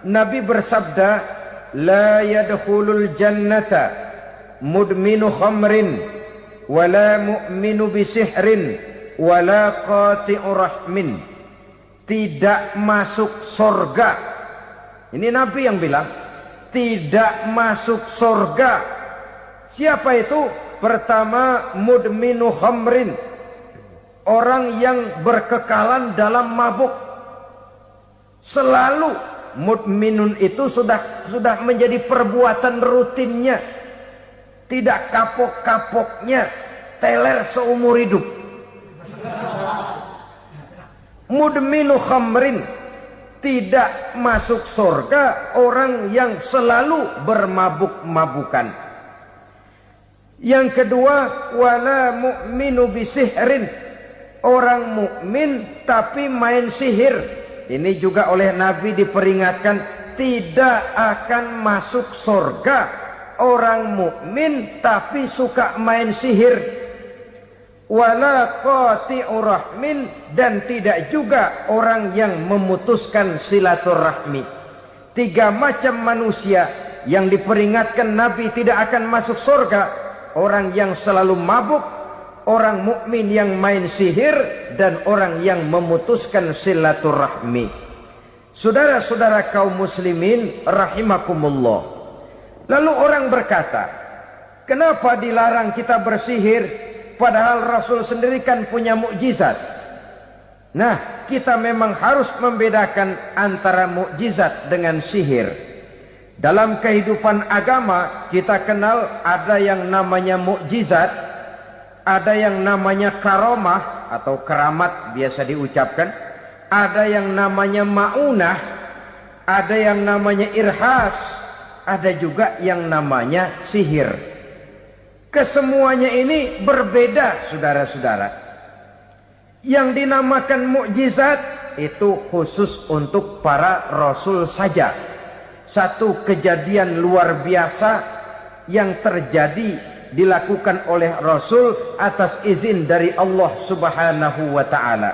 Nabi bersabda, la yadkhulul jannata mudminu khamrin wala mu'minu bisihrin wala qati'u rahmin. Tidak masuk surga. Ini Nabi yang bilang, tidak masuk surga. Siapa itu? Pertama, mudminu khamrin, orang yang berkekalan dalam mabuk. Selalu mudminun itu sudah menjadi perbuatan rutinnya, tidak kapok-kapoknya, teler seumur hidup. Mudminu khamrin, tidak masuk surga orang yang selalu bermabuk-mabukan. Yang kedua, wala mu'minu bisihrin, orang mukmin tapi main sihir. Ini juga oleh Nabi diperingatkan, tidak akan masuk surga orang mukmin tapi suka main sihir. Wala qati'u rahmin, dan tidak juga orang yang memutuskan silaturahmi. 3 macam manusia yang diperingatkan Nabi tidak akan masuk surga: orang yang selalu mabuk, orang mukmin yang main sihir, dan orang yang memutuskan silaturahmi. Saudara-saudara kaum muslimin rahimakumullah. Lalu orang berkata, kenapa dilarang kita bersihir? Padahal Rasul sendiri kan punya mukjizat. Nah, kita memang harus membedakan antara mukjizat dengan sihir. Dalam kehidupan agama kita kenal ada yang namanya mukjizat, ada yang namanya karomah atau keramat biasa diucapkan, ada yang namanya maunah, ada yang namanya irhas, ada juga yang namanya sihir. Kesemuanya ini berbeda, saudara-saudara. Yang dinamakan mukjizat itu khusus untuk para rasul saja. Satu kejadian luar biasa yang terjadi dilakukan oleh rasul atas izin dari Allah Subhanahu wa taala.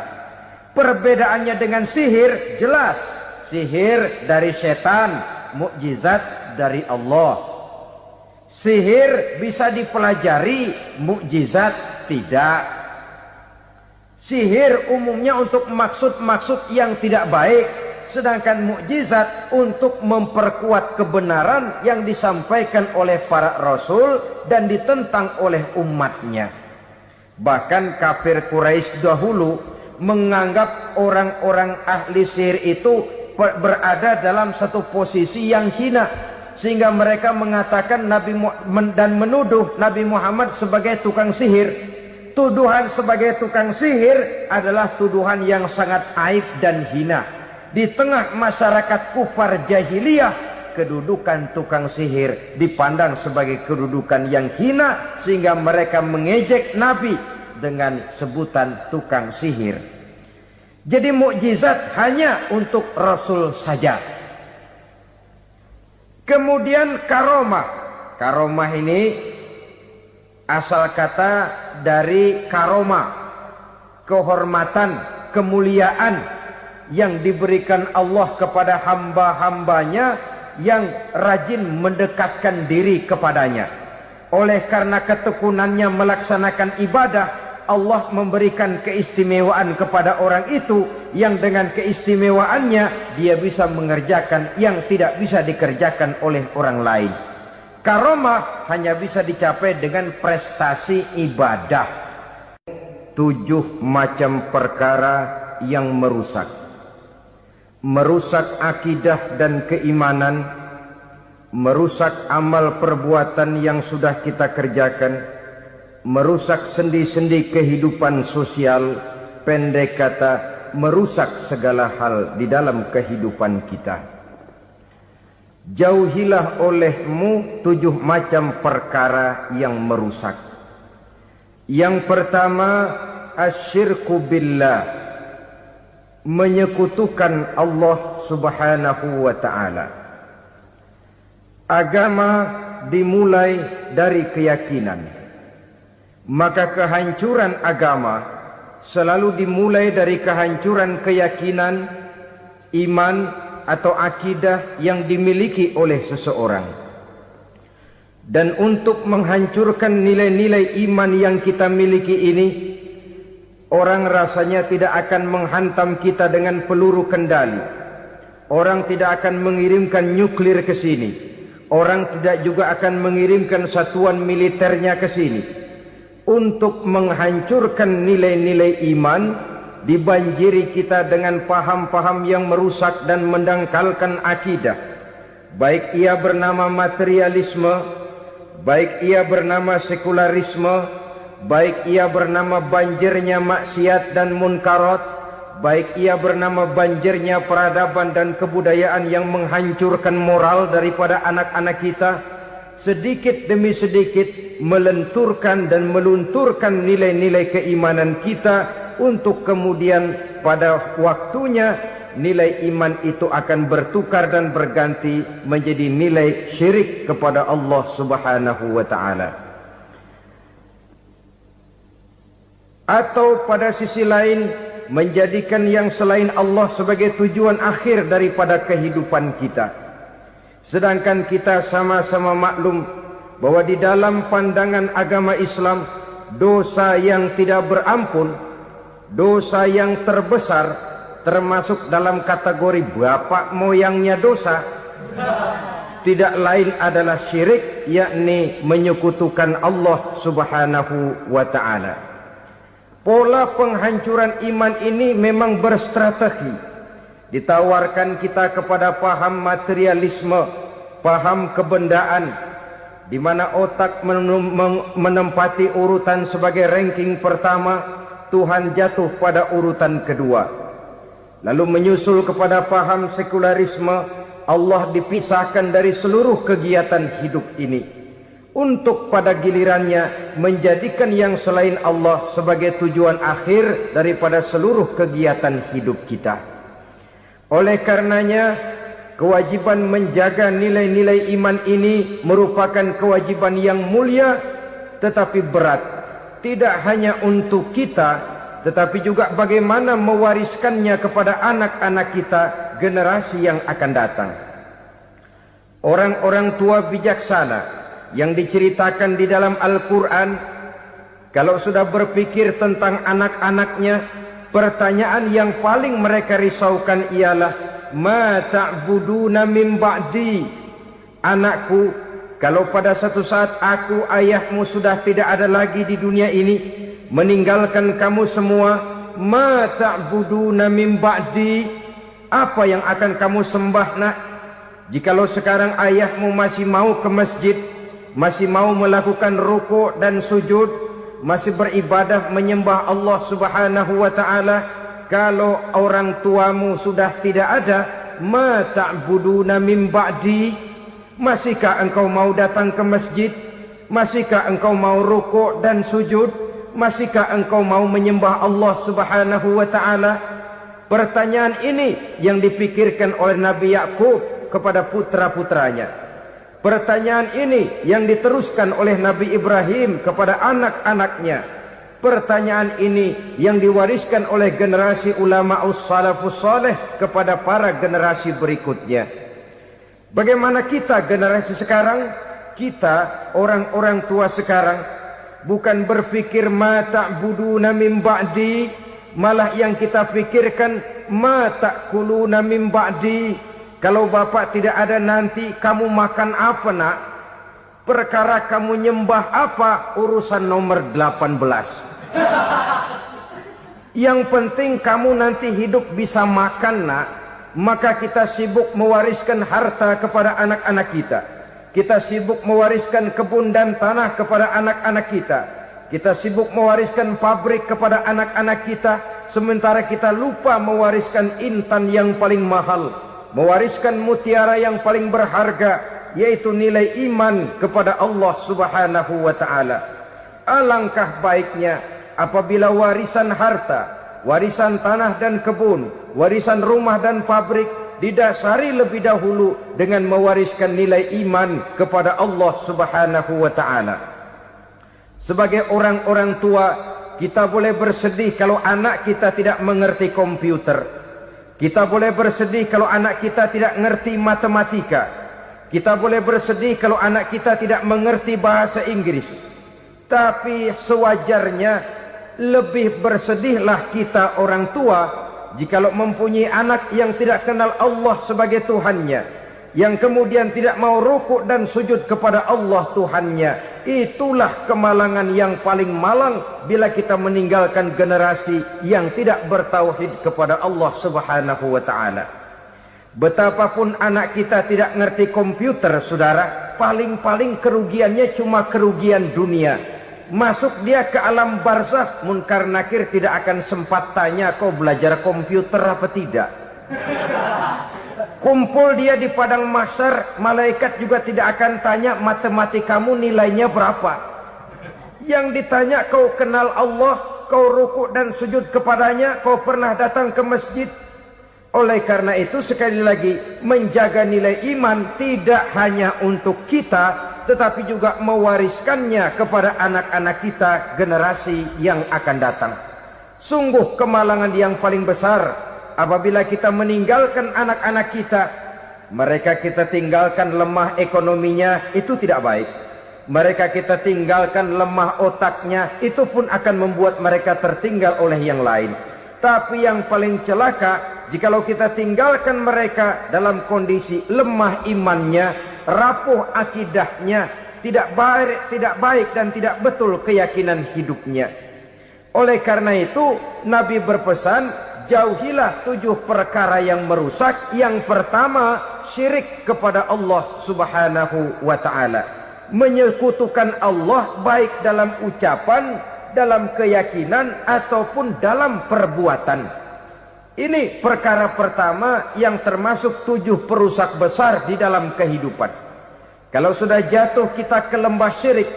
Perbedaannya dengan sihir jelas. Sihir dari setan, mukjizat dari Allah. Sihir bisa dipelajari, mukjizat tidak. Sihir umumnya untuk maksud-maksud yang tidak baik, sedangkan mukjizat untuk memperkuat kebenaran yang disampaikan oleh para rasul dan ditentang oleh umatnya. Bahkan kafir Quraisy dahulu menganggap orang-orang ahli sihir itu berada dalam satu posisi yang hina, sehingga mereka mengatakan dan menuduh Nabi Muhammad sebagai tukang sihir. Tuduhan sebagai tukang sihir adalah tuduhan yang sangat aib dan hina. Di tengah masyarakat kufar jahiliyah, kedudukan tukang sihir dipandang sebagai kedudukan yang hina, sehingga mereka mengejek Nabi dengan sebutan tukang sihir. Jadi mukjizat hanya untuk Rasul saja. Kemudian karomah. Karomah ini asal kata dari karomah, kehormatan, kemuliaan yang diberikan Allah kepada hamba-hambanya yang rajin mendekatkan diri kepadanya. Oleh karena ketekunannya melaksanakan ibadah, Allah memberikan keistimewaan kepada orang itu, yang dengan keistimewaannya dia bisa mengerjakan yang tidak bisa dikerjakan oleh orang lain. Karomah hanya bisa dicapai dengan prestasi ibadah. 7 macam perkara yang merusak akidah dan keimanan, merusak amal perbuatan yang sudah kita kerjakan, merusak sendi-sendi kehidupan sosial, pendek kata merusak segala hal di dalam kehidupan kita. Jauhilah olehmu 7 macam perkara yang merusak. Yang pertama, asyirku billah, menyekutukan Allah Subhanahu wa ta'ala. Agama dimulai dari keyakinan, maka kehancuran agama selalu dimulai dari kehancuran keyakinan, iman, atau akidah yang dimiliki oleh seseorang. Dan untuk menghancurkan nilai-nilai iman yang kita miliki ini, orang rasanya tidak akan menghantam kita dengan peluru kendali. Orang tidak akan mengirimkan nuklir ke sini. Orang tidak juga akan mengirimkan satuan militernya ke sini. Untuk menghancurkan nilai-nilai iman, dibanjiri kita dengan paham-paham yang merusak dan mendangkalkan akidah. Baik ia bernama materialisme, baik ia bernama sekularisme, baik ia bernama banjirnya maksiat dan munkarat, baik ia bernama banjirnya peradaban dan kebudayaan yang menghancurkan moral daripada anak-anak kita, sedikit demi sedikit melenturkan dan melunturkan nilai-nilai keimanan kita, untuk kemudian pada waktunya nilai iman itu akan bertukar dan berganti menjadi nilai syirik kepada Allah Subhanahu wa ta'ala. Atau pada sisi lain, menjadikan yang selain Allah sebagai tujuan akhir daripada kehidupan kita. Sedangkan kita sama-sama maklum bahwa di dalam pandangan agama Islam, dosa yang tidak berampun, dosa yang terbesar, termasuk dalam kategori bapak moyangnya dosa, tidak lain adalah syirik, yakni menyekutukan Allah Subhanahu wa ta'ala. Pola penghancuran iman ini memang berstrategi. Ditawarkan kita kepada paham materialisme, paham kebendaan, di mana otak menempati urutan sebagai ranking pertama, Tuhan jatuh pada urutan kedua. Lalu menyusul kepada paham sekularisme, Allah dipisahkan dari seluruh kegiatan hidup ini, untuk pada gilirannya menjadikan yang selain Allah sebagai tujuan akhir daripada seluruh kegiatan hidup kita. Oleh karenanya, kewajiban menjaga nilai-nilai iman ini merupakan kewajiban yang mulia tetapi berat. Tidak hanya untuk kita, tetapi juga bagaimana mewariskannya kepada anak-anak kita, generasi yang akan datang. Orang-orang tua bijaksana yang diceritakan di dalam Al-Quran, kalau sudah berpikir tentang anak-anaknya, pertanyaan yang paling mereka risaukan ialah, ma ta'buduna min ba'di. Anakku, kalau pada satu saat aku, ayahmu sudah tidak ada lagi di dunia ini, meninggalkan kamu semua, ma ta'buduna min ba'di, apa yang akan kamu sembah nak? Jikalau sekarang ayahmu masih mau ke masjid, masih mau melakukan rukuk dan sujud, masih beribadah menyembah Allah Subhanahu wa ta'ala, kalau orang tuamu sudah tidak ada, ma ta'buduna min ba'di, masihkah engkau mau datang ke masjid? Masihkah engkau mau rukuk dan sujud? Masihkah engkau mau menyembah Allah Subhanahu wa ta'ala? Pertanyaan ini yang dipikirkan oleh Nabi Yakub kepada putra-putranya. Pertanyaan ini yang diteruskan oleh Nabi Ibrahim kepada anak-anaknya. Pertanyaan ini yang diwariskan oleh generasi ulama salafus saleh kepada para generasi berikutnya. Bagaimana kita generasi sekarang? Kita orang-orang tua sekarang bukan berfikir ma ta'buduna min ba'di, malah yang kita fikirkan ma ta'kuluna min ba'di. Kalau bapak tidak ada nanti kamu makan apa nak? Perkara kamu nyembah apa, urusan nomor 18. Yang penting kamu nanti hidup bisa makan nak. Maka kita sibuk mewariskan harta kepada anak-anak kita. Kita sibuk mewariskan kebun dan tanah kepada anak-anak kita. Kita sibuk mewariskan pabrik kepada anak-anak kita, sementara kita lupa mewariskan intan yang paling mahal, mewariskan mutiara yang paling berharga, yaitu nilai iman kepada Allah Subhanahu wa ta'ala. Alangkah baiknya apabila warisan harta, warisan tanah dan kebun, warisan rumah dan pabrik didasari lebih dahulu dengan mewariskan nilai iman kepada Allah Subhanahu wa ta'ala. Sebagai orang-orang tua, kita boleh bersedih kalau anak kita tidak mengerti komputer. Kita boleh bersedih kalau anak kita tidak mengerti matematika. Kita boleh bersedih kalau anak kita tidak mengerti bahasa Inggris. Tapi sewajarnya lebih bersedihlah kita orang tua jikalau mempunyai anak yang tidak kenal Allah sebagai Tuhannya, yang kemudian tidak mau rukuk dan sujud kepada Allah Tuhannya. Itulah kemalangan yang paling malang bila kita meninggalkan generasi yang tidak bertauhid kepada Allah Subhanahu wa taala. Betapapun anak kita tidak ngerti komputer, saudara, paling-paling kerugiannya cuma kerugian dunia. Masuk dia ke alam barzakh, munkar nakir tidak akan sempat tanya kau belajar komputer apa tidak. Kumpul dia di padang mahsyar, malaikat juga tidak akan tanya matematikamu nilainya berapa. Yang ditanya kau kenal Allah, kau rukuk dan sujud kepadanya, kau pernah datang ke masjid. Oleh karena itu sekali lagi, menjaga nilai iman tidak hanya untuk kita, tetapi juga mewariskannya kepada anak-anak kita, generasi yang akan datang. Sungguh kemalangan yang paling besar apabila kita meninggalkan anak-anak kita. Mereka kita tinggalkan lemah ekonominya, itu tidak baik. Mereka kita tinggalkan lemah otaknya, itu pun akan membuat mereka tertinggal oleh yang lain. Tapi yang paling celaka, jikalau kita tinggalkan mereka dalam kondisi lemah imannya, rapuh akidahnya, tidak baik dan tidak betul keyakinan hidupnya. Oleh karena itu Nabi berpesan, jauhilah 7 perkara yang merusak. Yang pertama, syirik kepada Allah Subhanahu wa ta'ala. Menyekutukan Allah baik dalam ucapan, dalam keyakinan, ataupun dalam perbuatan. Ini perkara pertama yang termasuk 7 perusak besar di dalam kehidupan. Kalau sudah jatuh kita ke lembah syirik,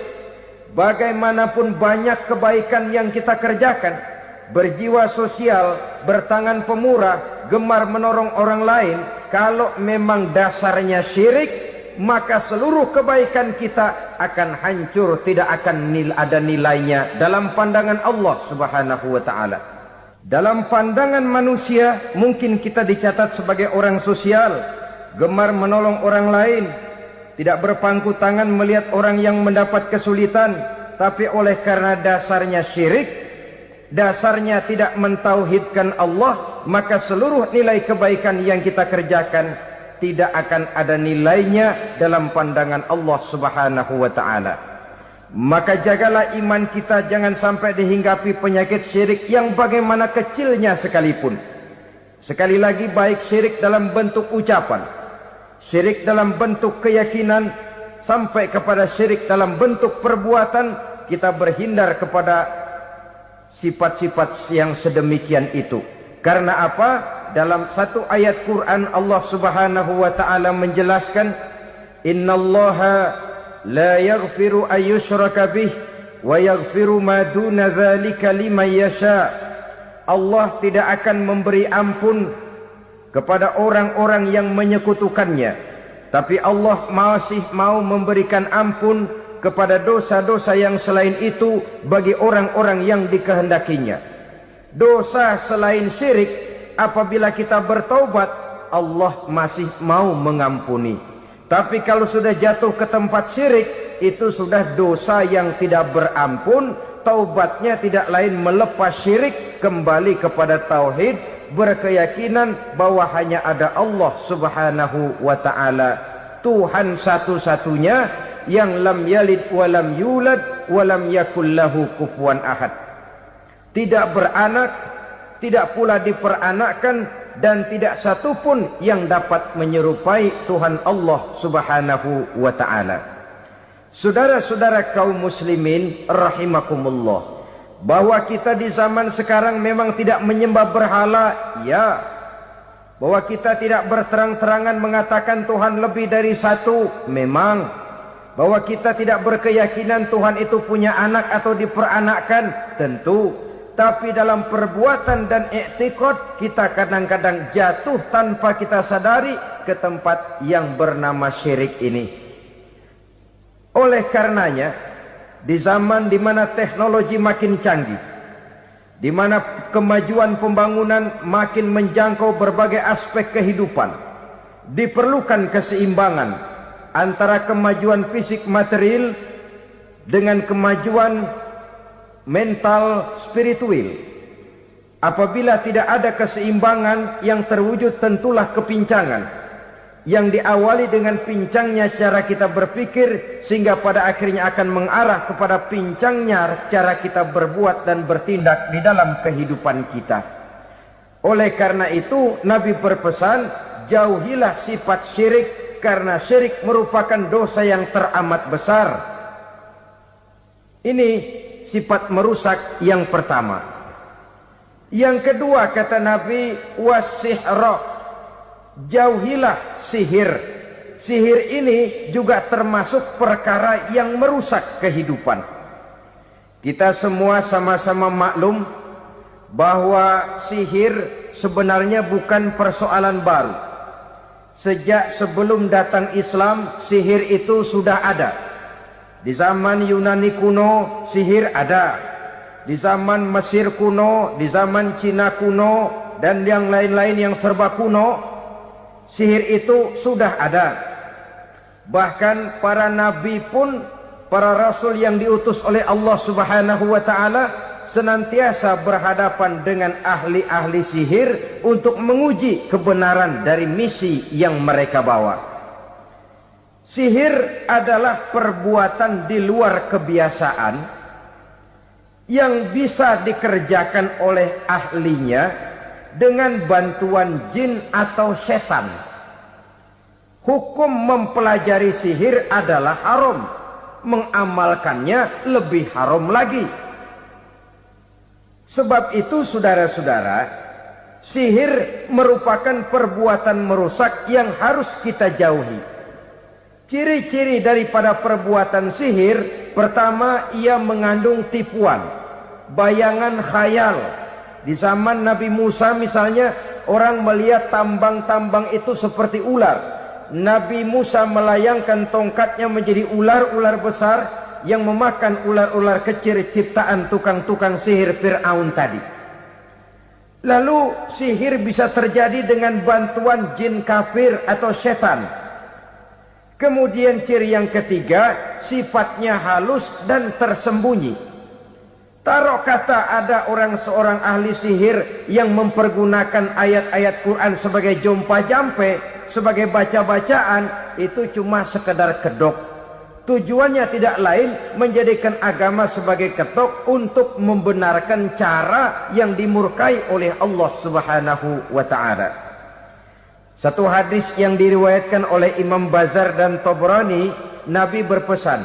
bagaimanapun banyak kebaikan yang kita kerjakan, berjiwa sosial, bertangan pemurah, gemar menolong orang lain, kalau memang dasarnya syirik, maka seluruh kebaikan kita akan hancur, tidak akan ada nilainya dalam pandangan Allah Subhanahu wa ta'ala. Dalam pandangan manusia, mungkin kita dicatat sebagai orang sosial, gemar menolong orang lain, tidak berpangku tangan melihat orang yang mendapat kesulitan, tapi oleh karena dasarnya syirik, dasarnya tidak mentauhidkan Allah, maka seluruh nilai kebaikan yang kita kerjakan tidak akan ada nilainya dalam pandangan Allah Subhanahu wa ta'ala. Maka jagalah iman kita, jangan sampai dihinggapi penyakit syirik yang bagaimana kecilnya sekalipun. Sekali lagi, baik syirik dalam bentuk ucapan, syirik dalam bentuk keyakinan, sampai kepada syirik dalam bentuk perbuatan, kita berhindar kepada sifat-sifat yang sedemikian itu. Karena apa? Dalam satu ayat Quran Allah Subhanahu wa ta'ala menjelaskan, innallaha la yaghfiru ayyushraka bih wa yaghfiru ma duna dzalika liman yasha. Allah tidak akan memberi ampun kepada orang-orang yang menyekutukannya, tapi Allah masih mau memberikan ampun kepada dosa-dosa yang selain itu bagi orang-orang yang dikehendakinya. Dosa selain syirik, apabila kita bertaubat, Allah masih mau mengampuni. Tapi kalau sudah jatuh ke tempat syirik, itu sudah dosa yang tidak berampun. Taubatnya tidak lain melepas syirik, kembali kepada tauhid, berkeyakinan bahwa hanya ada Allah Subhanahu wa ta'ala, Tuhan satu-satunya, yang lam yalid walam yulad walam yakul lahu kufuwan ahad. Tidak beranak, tidak pula diperanakkan, dan tidak satu pun yang dapat menyerupai Tuhan Allah Subhanahu wa ta'ala. Saudara-saudara kaum muslimin rahimakumullah, bahwa kita di zaman sekarang memang tidak menyembah berhala, ya. Bahwa kita tidak berterang-terangan mengatakan Tuhan lebih dari satu, memang. Bahwa kita tidak berkeyakinan Tuhan itu punya anak atau diperanakkan, tentu. Tapi dalam perbuatan dan i'tiqad, kita kadang-kadang jatuh tanpa kita sadari ke tempat yang bernama syirik ini. Oleh karenanya, di zaman di mana teknologi makin canggih, di mana kemajuan pembangunan makin menjangkau berbagai aspek kehidupan. Diperlukan keseimbangan antara kemajuan fisik material dengan kemajuan mental spiritual. Apabila tidak ada keseimbangan yang terwujud, tentulah kepincangan yang diawali dengan pincangnya cara kita berpikir, sehingga pada akhirnya akan mengarah kepada pincangnya cara kita berbuat dan bertindak di dalam kehidupan kita. Oleh karena itu Nabi berpesan, jauhilah sifat syirik, karena syirik merupakan dosa yang teramat besar. Ini sifat merusak yang pertama. Yang kedua kata Nabi, wasihra, jauhilah sihir. Sihir ini juga termasuk perkara yang merusak kehidupan. Kita semua sama-sama maklum bahwa sihir sebenarnya bukan persoalan baru. Sejak sebelum datang Islam, sihir itu sudah ada. Di zaman Yunani kuno, sihir ada. Di zaman Mesir kuno, di zaman Cina kuno, dan yang lain-lain yang serba kuno, sihir itu sudah ada. Bahkan para nabi pun, para rasul yang diutus oleh Allah Subhanahu wa taala, senantiasa berhadapan dengan ahli-ahli sihir untuk menguji kebenaran dari misi yang mereka bawa. Sihir adalah perbuatan di luar kebiasaan yang bisa dikerjakan oleh ahlinya dengan bantuan jin atau setan. Hukum mempelajari sihir adalah haram, mengamalkannya lebih haram lagi. Sebab itu saudara-saudara, sihir merupakan perbuatan merusak yang harus kita jauhi. Ciri-ciri daripada perbuatan sihir, pertama, ia mengandung tipuan, bayangan khayal. Di zaman Nabi Musa misalnya, orang melihat tambang-tambang itu seperti ular. Nabi Musa melayangkan tongkatnya menjadi ular-ular besar yang memakan ular-ular kecil ciptaan tukang-tukang sihir Fir'aun tadi. Lalu sihir bisa terjadi dengan bantuan jin kafir atau setan. Kemudian ciri yang ketiga, sifatnya halus dan tersembunyi. Taruh kata ada seorang ahli sihir yang mempergunakan ayat-ayat Quran sebagai jompa-jampe, sebagai baca-bacaan, itu cuma sekedar kedok. Tujuannya tidak lain menjadikan agama sebagai ketok untuk membenarkan cara yang dimurkai oleh Allah Subhanahu wa taala. Satu hadis yang diriwayatkan oleh Imam Bazar dan Tabrani, Nabi berpesan,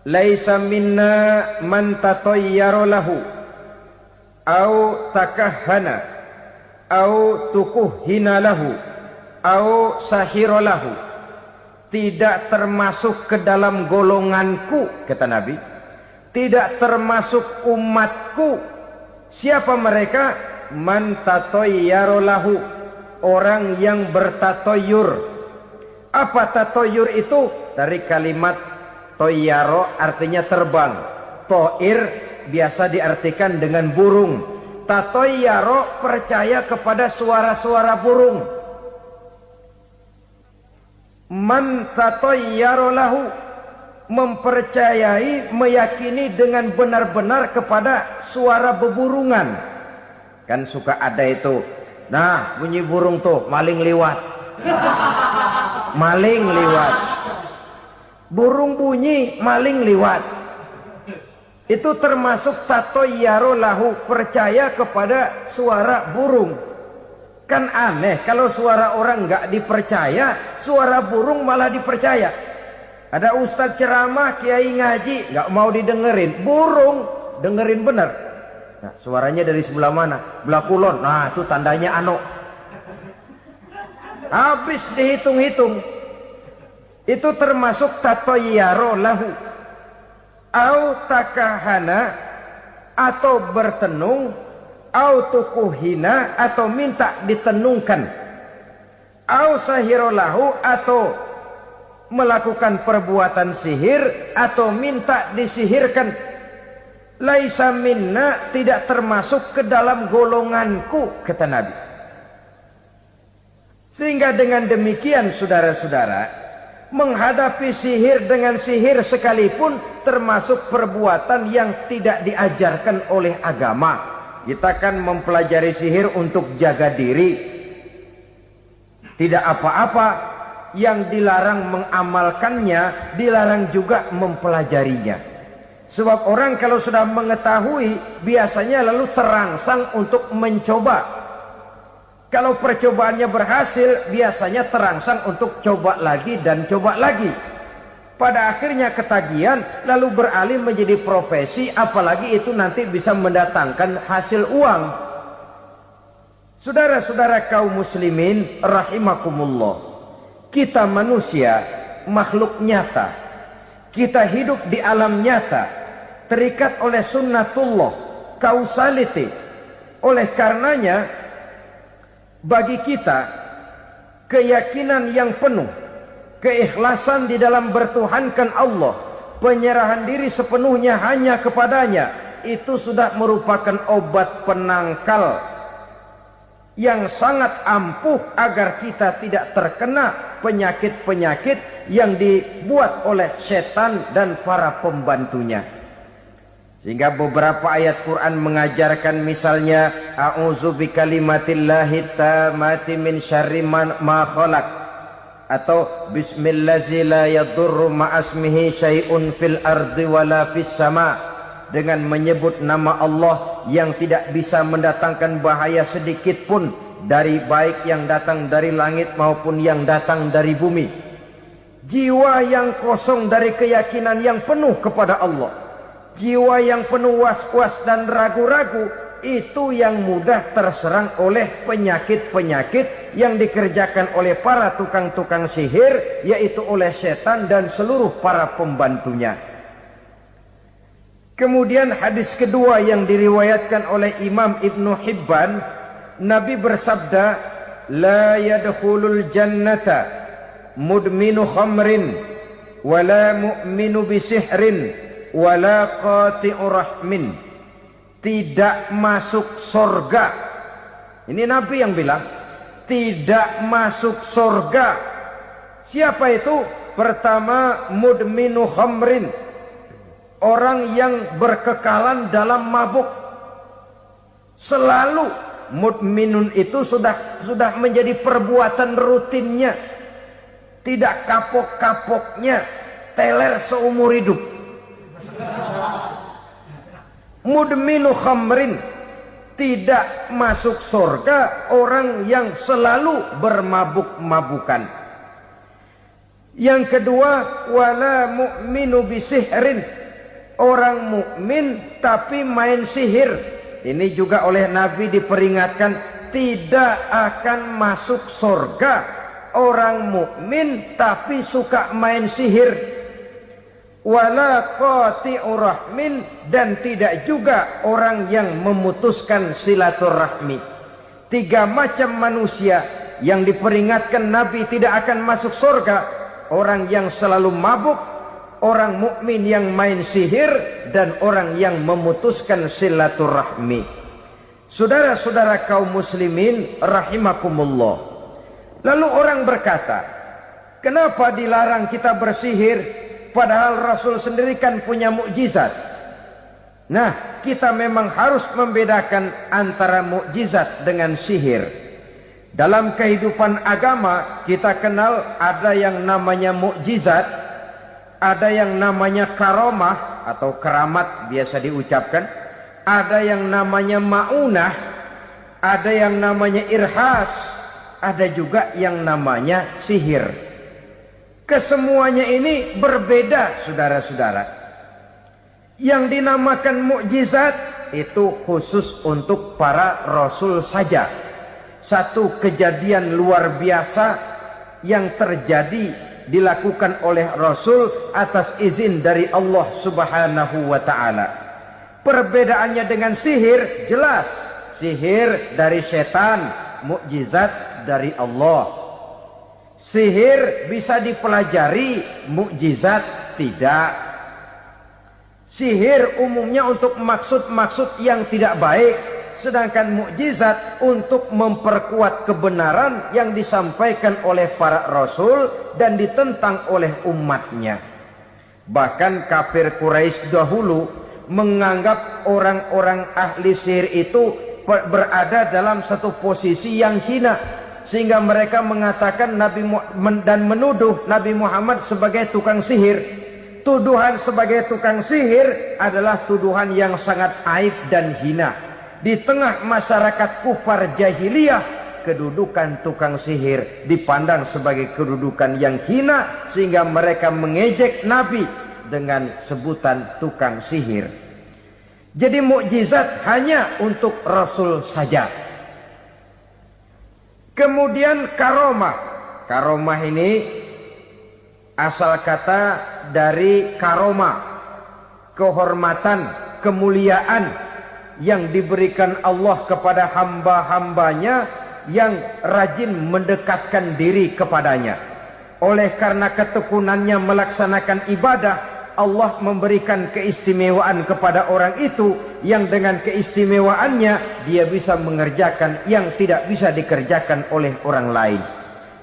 laisa minna man tatayyara lahu au takahhana au tukuhhina lahu au sahira lahu. Tidak termasuk ke dalam golonganku, kata Nabi. Tidak termasuk umatku. Siapa mereka? Man tatayyara lahu, orang yang bertatoyur. Apa tatoyur itu? Dari kalimat toyaro, artinya terbang. Toir biasa diartikan dengan burung. Tatoyaro percaya kepada suara-suara burung. Man tatayyara lahu, mempercayai, meyakini dengan benar-benar kepada suara beburungan. Kan suka ada itu, nah bunyi burung tuh, maling liwat. Maling liwat. Burung bunyi, maling liwat. Itu termasuk tatayyara lahu, percaya kepada suara burung. Kan aneh kalau suara orang nggak dipercaya, suara burung malah dipercaya. Ada ustadz ceramah, kiai ngaji, nggak mau didengerin, burung dengerin bener. Nah, suaranya dari sebelah mana? Belah kulon. Nah, itu tandanya ano. Habis dihitung-hitung, itu termasuk tatayyara lahu. Au takahana, atau bertenung, au tukuhina, atau minta ditenungkan, au sahirolahu, atau melakukan perbuatan sihir, atau minta disihirkan. Laisa minna, tidak termasuk ke dalam golonganku, kata Nabi. Sehingga dengan demikian saudara-saudara, menghadapi sihir dengan sihir sekalipun termasuk perbuatan yang tidak diajarkan oleh agama. Kita kan mempelajari sihir untuk jaga diri, tidak apa-apa. Yang dilarang mengamalkannya, dilarang juga mempelajarinya. Sebab orang kalau sudah mengetahui, biasanya lalu terangsang untuk mencoba. Kalau percobaannya berhasil, biasanya terangsang untuk coba lagi dan coba lagi. Pada akhirnya ketagihan, lalu beralih menjadi profesi, apalagi itu nanti bisa mendatangkan hasil uang. Saudara-saudara kaum muslimin rahimakumullah, kita manusia makhluk nyata, kita hidup di alam nyata, terikat oleh sunnatullah, causality. Oleh karenanya bagi kita keyakinan yang penuh, keikhlasan di dalam bertuhankan Allah, penyerahan diri sepenuhnya hanya kepadanya, itu sudah merupakan obat penangkal yang sangat ampuh agar kita tidak terkena penyakit-penyakit yang dibuat oleh setan dan para pembantunya. Sehingga beberapa ayat Quran mengajarkan, misalnya a'udzu bikalimatillahi tammati min syarri ma khalaq, atau bismillazi la yadurru ma'asmihi syai'un fil ardi wala fis sama, dengan menyebut nama Allah yang tidak bisa mendatangkan bahaya sedikit pun, dari baik yang datang dari langit maupun yang datang dari bumi. Jiwa yang kosong dari keyakinan yang penuh kepada Allah, jiwa yang penuh was-was dan ragu-ragu, itu yang mudah terserang oleh penyakit-penyakit yang dikerjakan oleh para tukang-tukang sihir, yaitu oleh setan dan seluruh para pembantunya. Kemudian hadis kedua yang diriwayatkan oleh Imam Ibnu Hibban, Nabi bersabda, la yadkhulul jannata mudminu khamrin wala mu'minu bisihrin wala qati'u rahmin. Tidak masuk surga. Ini Nabi yang bilang, tidak masuk surga. Siapa itu? Pertama, mudminu khamrin, orang yang berkekalan dalam mabuk. Selalu mudminun itu sudah menjadi perbuatan rutinnya, tidak kapok-kapoknya, teler seumur hidup. Mudminu khamrin, tidak masuk surga orang yang selalu bermabuk-mabukan. Yang kedua, wala mu'minu bisihrin, orang mukmin tapi main sihir. Ini juga oleh Nabi diperingatkan, tidak akan masuk surga orang mukmin tapi suka main sihir. Wala qati'u rahmin, dan tidak juga orang yang memutuskan silaturahmi. Tiga macam manusia yang diperingatkan Nabi tidak akan masuk surga: orang yang selalu mabuk, orang mukmin yang main sihir, dan orang yang memutuskan silaturahmi. Saudara-saudara kaum muslimin rahimakumullah. Lalu orang berkata, kenapa dilarang kita bersihir padahal Rasul sendiri kan punya mukjizat? Nah, kita memang harus membedakan antara mukjizat dengan sihir. Dalam kehidupan agama kita kenal ada yang namanya mukjizat, ada yang namanya karomah atau keramat biasa diucapkan, ada yang namanya maunah, ada yang namanya irhas, ada juga yang namanya sihir. Kesemuanya ini berbeda, saudara-saudara. Yang dinamakan mukjizat itu khusus untuk para rasul saja. Satu kejadian luar biasa yang terjadi dilakukan oleh Rasul atas izin dari Allah Subhanahu wa ta'ala. Perbedaannya dengan sihir jelas. Sihir dari setan, mukjizat dari Allah. Sihir bisa dipelajari, mukjizat tidak. Sihir umumnya untuk maksud-maksud yang tidak baik, sedangkan mukjizat untuk memperkuat kebenaran yang disampaikan oleh para rasul dan ditentang oleh umatnya. Bahkan kafir Quraisy dahulu menganggap orang-orang ahli sihir itu berada dalam satu posisi yang hina, sehingga mereka mengatakan dan menuduh Nabi Muhammad sebagai tukang sihir. Tuduhan sebagai tukang sihir adalah tuduhan yang sangat aib dan hina. Di tengah masyarakat kufar jahiliyah, kedudukan tukang sihir dipandang sebagai kedudukan yang hina, sehingga mereka mengejek Nabi dengan sebutan tukang sihir. Jadi mukjizat hanya untuk Rasul saja. Kemudian karomah. Karomah ini asal kata dari karomah, kehormatan, kemuliaan yang diberikan Allah kepada hamba-hambanya yang rajin mendekatkan diri kepadanya. Oleh karena ketekunannya melaksanakan ibadah, Allah memberikan keistimewaan kepada orang itu, yang dengan keistimewaannya dia bisa mengerjakan yang tidak bisa dikerjakan oleh orang lain.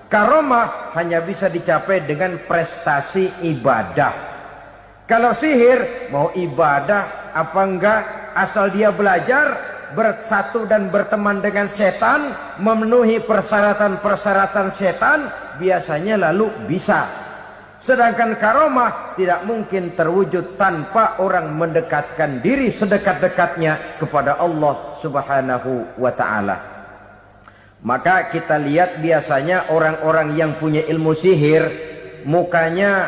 Karomah hanya bisa dicapai dengan prestasi ibadah. Kalau sihir mau ibadah apa enggak, asal dia belajar, bersatu dan berteman dengan setan, memenuhi persyaratan-persyaratan setan, biasanya lalu bisa. Sedangkan karomah tidak mungkin terwujud tanpa orang mendekatkan diri sedekat-dekatnya kepada Allah Subhanahu wa ta'ala. Maka kita lihat biasanya orang-orang yang punya ilmu sihir, mukanya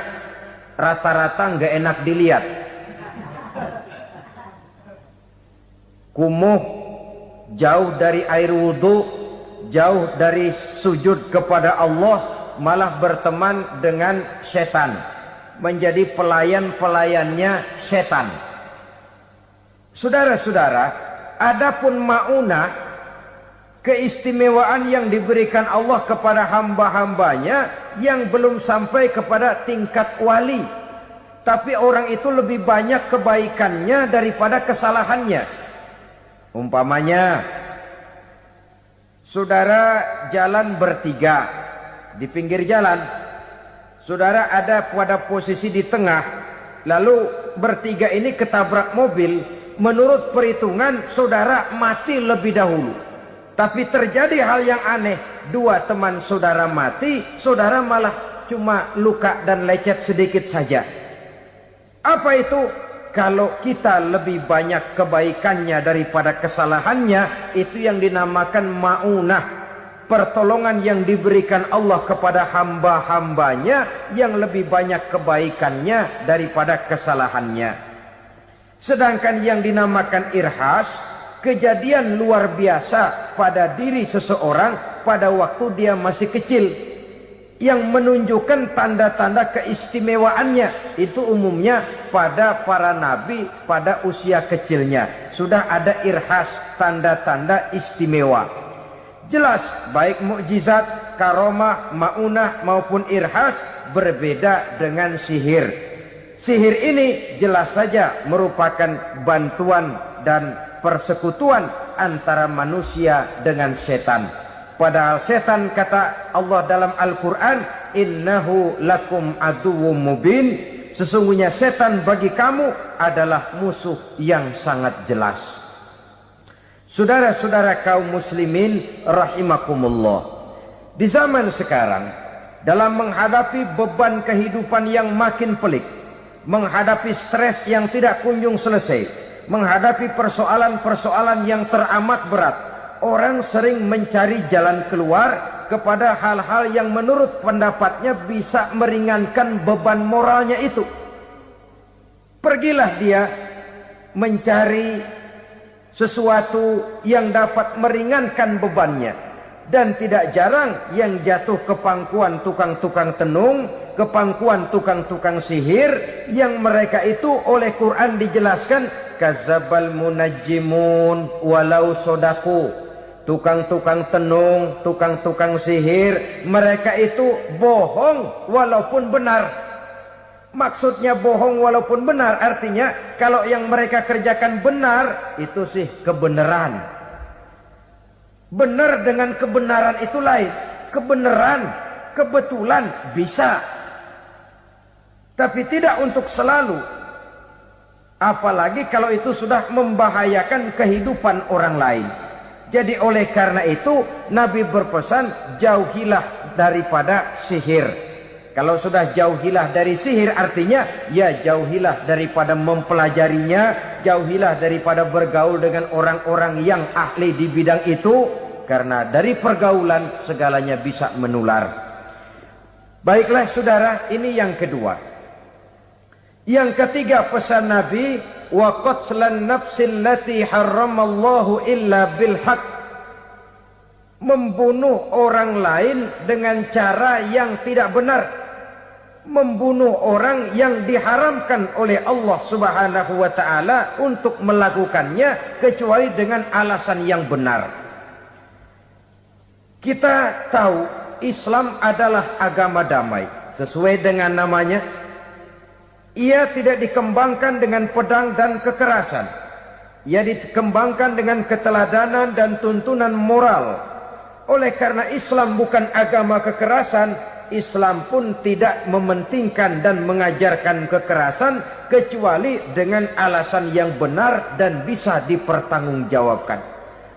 rata-rata nggak enak dilihat. Kumuh, jauh dari air wudhu, jauh dari sujud kepada Allah, malah berteman dengan setan, menjadi pelayan-pelayannya setan. Saudara-saudara, adapun maunah, keistimewaan yang diberikan Allah kepada hamba-hambanya yang belum sampai kepada tingkat wali, tapi orang itu lebih banyak kebaikannya daripada kesalahannya. Umpamanya, saudara jalan bertiga di pinggir jalan, saudara ada pada posisi di tengah, lalu bertiga ini ketabrak mobil. Menurut perhitungan saudara mati lebih dahulu, tapi terjadi hal yang aneh, dua teman saudara mati, saudara malah cuma luka dan lecet sedikit saja. Apa itu? Kalau kita lebih banyak kebaikannya daripada kesalahannya, itu yang dinamakan maunah, pertolongan yang diberikan Allah kepada hamba-hambanya yang lebih banyak kebaikannya daripada kesalahannya. Sedangkan yang dinamakan irhas, kejadian luar biasa pada diri seseorang pada waktu dia masih kecil, yang menunjukkan tanda-tanda keistimewaannya. Itu umumnya pada para nabi pada usia kecilnya sudah ada irhas, tanda-tanda istimewa. Jelas baik mukjizat, karomah, maunah maupun irhas berbeda dengan sihir. Sihir ini jelas saja merupakan bantuan dan persekutuan antara manusia dengan setan. Padahal setan, kata Allah dalam Al-Quran, innahu lakum aduwwum mubin, sesungguhnya setan bagi kamu adalah musuh yang sangat jelas. Saudara-saudara kaum muslimin rahimakumullah, di zaman sekarang dalam menghadapi beban kehidupan yang makin pelik, menghadapi stres yang tidak kunjung selesai, menghadapi persoalan-persoalan yang teramat berat, orang sering mencari jalan keluar kepada hal-hal yang menurut pendapatnya bisa meringankan beban moralnya itu. Pergilah dia mencari sesuatu yang dapat meringankan bebannya. Dan tidak jarang yang jatuh ke pangkuan tukang-tukang tenung, ke pangkuan tukang-tukang sihir, yang mereka itu oleh Quran dijelaskan kadzabal munajjimun walau sodaku. Tukang-tukang tenung, tukang-tukang sihir, mereka itu bohong walaupun benar. Maksudnya bohong walaupun benar, artinya kalau yang mereka kerjakan benar, itu sih kebenaran. Benar dengan kebenaran itu lain. Kebenaran, kebetulan bisa, tapi tidak untuk selalu. Apalagi kalau itu sudah membahayakan kehidupan orang lain. Jadi oleh karena itu Nabi berpesan, jauhilah daripada sihir. Kalau sudah jauhilah dari sihir, artinya ya jauhilah daripada mempelajarinya, jauhilah daripada bergaul dengan orang-orang yang ahli di bidang itu, karena dari pergaulan segalanya bisa menular. Baiklah saudara, ini yang kedua. Yang ketiga pesan Nabi, wa qatlan nafsil lati harramallahu illa bil haq. Membunuh orang lain dengan cara yang tidak benar. Membunuh orang yang diharamkan oleh Allah Subhanahu wa taala untuk melakukannya kecuali dengan alasan yang benar. Kita tahu Islam adalah agama damai. Sesuai dengan namanya, ia tidak dikembangkan dengan pedang dan kekerasan. Ia dikembangkan dengan keteladanan dan tuntunan moral. Oleh karena Islam bukan agama kekerasan, Islam pun tidak mementingkan dan mengajarkan kekerasan kecuali dengan alasan yang benar dan bisa dipertanggungjawabkan.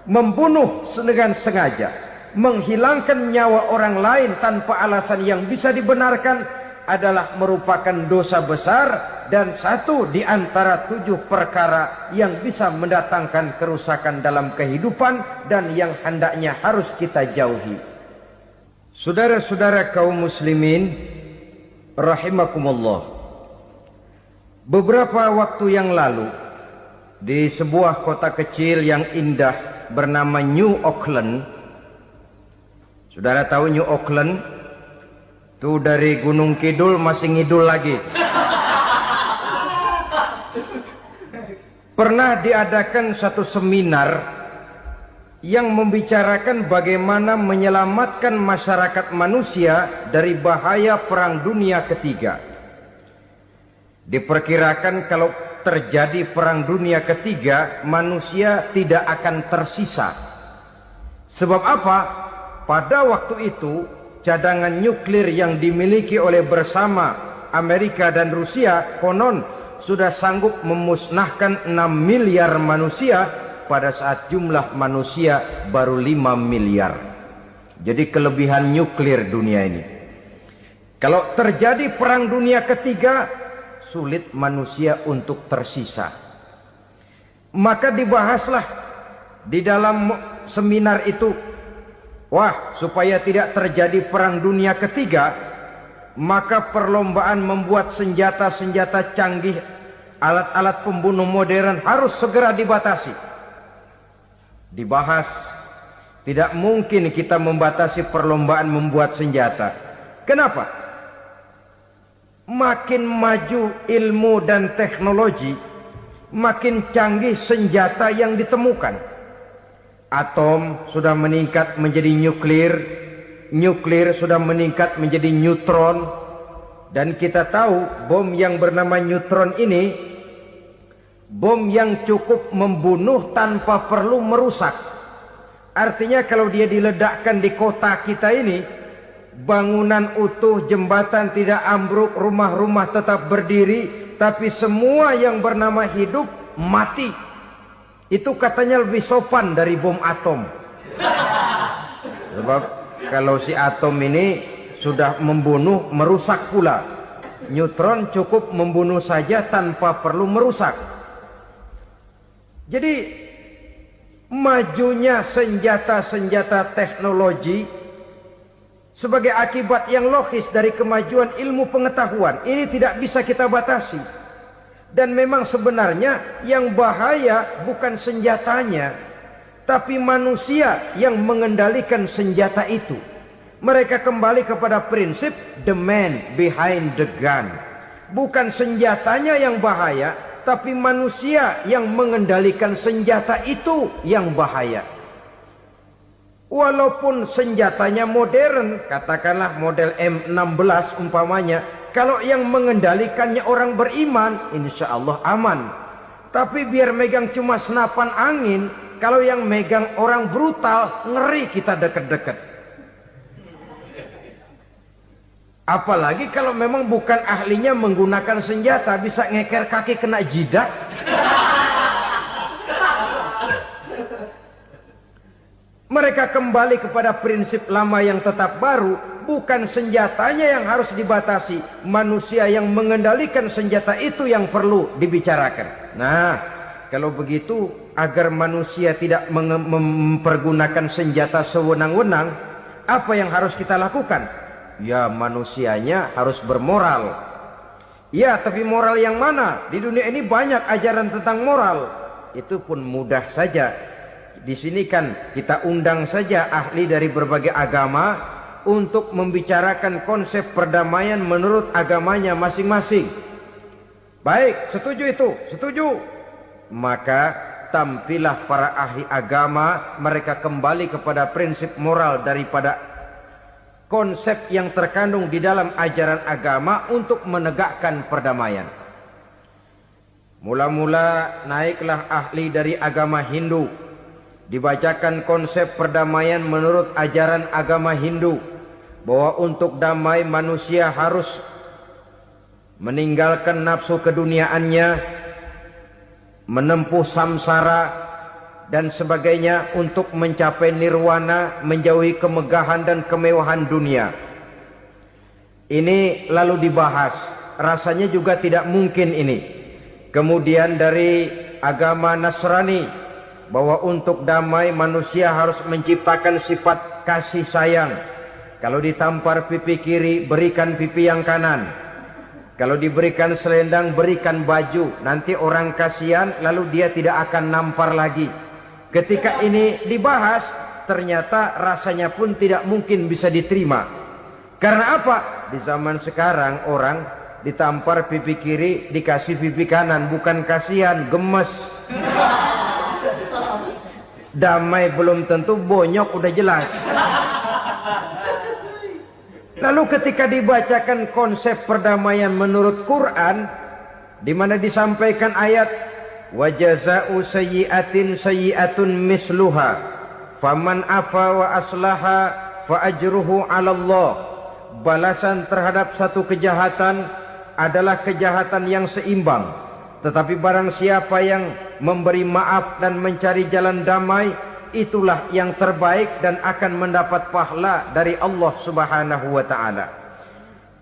Membunuh dengan sengaja, menghilangkan nyawa orang lain tanpa alasan yang bisa dibenarkan adalah merupakan dosa besar dan satu di antara 7 perkara yang bisa mendatangkan kerusakan dalam kehidupan dan yang hendaknya harus kita jauhi. Saudara-saudara kaum muslimin rahimakumullah, beberapa waktu yang lalu di sebuah kota kecil yang indah bernama New Auckland. Saudara tahu New Auckland? Itu dari Gunung Kidul masih ngidul lagi. Pernah diadakan satu seminar yang membicarakan bagaimana menyelamatkan masyarakat manusia dari bahaya Perang Dunia Ketiga. Diperkirakan kalau terjadi Perang Dunia Ketiga, manusia tidak akan tersisa. Sebab apa? Pada waktu itu, cadangan nuklir yang dimiliki oleh bersama Amerika dan Rusia konon sudah sanggup memusnahkan 6 miliar manusia pada saat jumlah manusia baru 5 miliar. Jadi kelebihan nuklir dunia ini. Kalau terjadi Perang Dunia Ketiga, sulit manusia untuk tersisa. Maka dibahaslah di dalam seminar itu, wah, supaya tidak terjadi Perang Dunia Ketiga, maka perlombaan membuat senjata-senjata canggih, alat-alat pembunuh modern harus segera dibatasi. Dibahas, tidak mungkin kita membatasi perlombaan membuat senjata. Kenapa? Makin maju ilmu dan teknologi, makin canggih senjata yang ditemukan. Atom sudah meningkat menjadi nuklir, nuklir sudah meningkat menjadi neutron, dan kita tahu bom yang bernama neutron ini bom yang cukup membunuh tanpa perlu merusak. Artinya kalau dia diledakkan di kota kita ini, bangunan utuh, jembatan tidak ambruk, rumah-rumah tetap berdiri, tapi semua yang bernama hidup mati. Itu katanya lebih sopan dari bom atom. Sebab kalau si atom ini sudah membunuh, merusak pula. Neutron cukup membunuh saja tanpa perlu merusak. Jadi majunya senjata-senjata teknologi sebagai akibat yang logis dari kemajuan ilmu pengetahuan ini tidak bisa kita batasi. Dan memang sebenarnya yang bahaya bukan senjatanya, tapi manusia yang mengendalikan senjata itu. Mereka kembali kepada prinsip the man behind the gun. Bukan senjatanya yang bahaya, tapi manusia yang mengendalikan senjata itu yang bahaya. Walaupun senjatanya modern, katakanlah model M16 umpamanya, Kalau yang mengendalikannya orang beriman, insya Allah aman. Tapi biar megang cuma senapan angin, kalau yang megang orang brutal, ngeri kita deket-deket. Apalagi kalau memang bukan ahlinya menggunakan senjata, bisa ngeker kaki kena jidat. Mereka kembali kepada prinsip lama yang tetap baru, bukan senjatanya yang harus dibatasi, manusia yang mengendalikan senjata itu yang perlu dibicarakan. Nah, kalau begitu agar manusia tidak mempergunakan senjata sewenang-wenang, apa yang harus kita lakukan? Ya, manusianya harus bermoral. Ya, tapi moral yang mana? Di dunia ini banyak ajaran tentang moral. Itu pun mudah saja. Di sini kan kita undang saja ahli dari berbagai agama untuk membicarakan konsep perdamaian menurut agamanya masing-masing. Baik, setuju itu? Setuju. Maka tampillah para ahli agama, mereka kembali kepada prinsip moral daripada konsep yang terkandung di dalam ajaran agama untuk menegakkan perdamaian. Mula-mula naiklah ahli dari agama Hindu. Dibacakan konsep perdamaian menurut ajaran agama Hindu, bahwa untuk damai manusia harus meninggalkan nafsu keduniaannya, menempuh samsara dan sebagainya untuk mencapai nirwana, menjauhi kemegahan dan kemewahan dunia. Ini lalu dibahas, rasanya juga tidak mungkin ini. Kemudian dari agama Nasrani, bahwa untuk damai manusia harus menciptakan sifat kasih sayang. Kalau ditampar pipi kiri, berikan pipi yang kanan. Kalau diberikan selendang, berikan baju. Nanti orang kasihan, lalu dia tidak akan nampar lagi. Ketika ini dibahas, ternyata rasanya pun tidak mungkin bisa diterima. Karena apa? Di zaman sekarang orang ditampar pipi kiri, dikasih pipi kanan. Bukan kasihan, gemes. Damai belum tentu, bonyok udah jelas. Lalu ketika dibacakan konsep perdamaian menurut Quran, di mana disampaikan ayat wa jazaa'u sayyi'atin sayyi'atun misluha faman afa wa aslaha fa ajruhu 'ala Allah. Balasan terhadap satu kejahatan adalah kejahatan yang seimbang. Tetapi barang siapa yang memberi maaf dan mencari jalan damai, itulah yang terbaik dan akan mendapat pahala dari Allah Subhanahu wa ta'ala.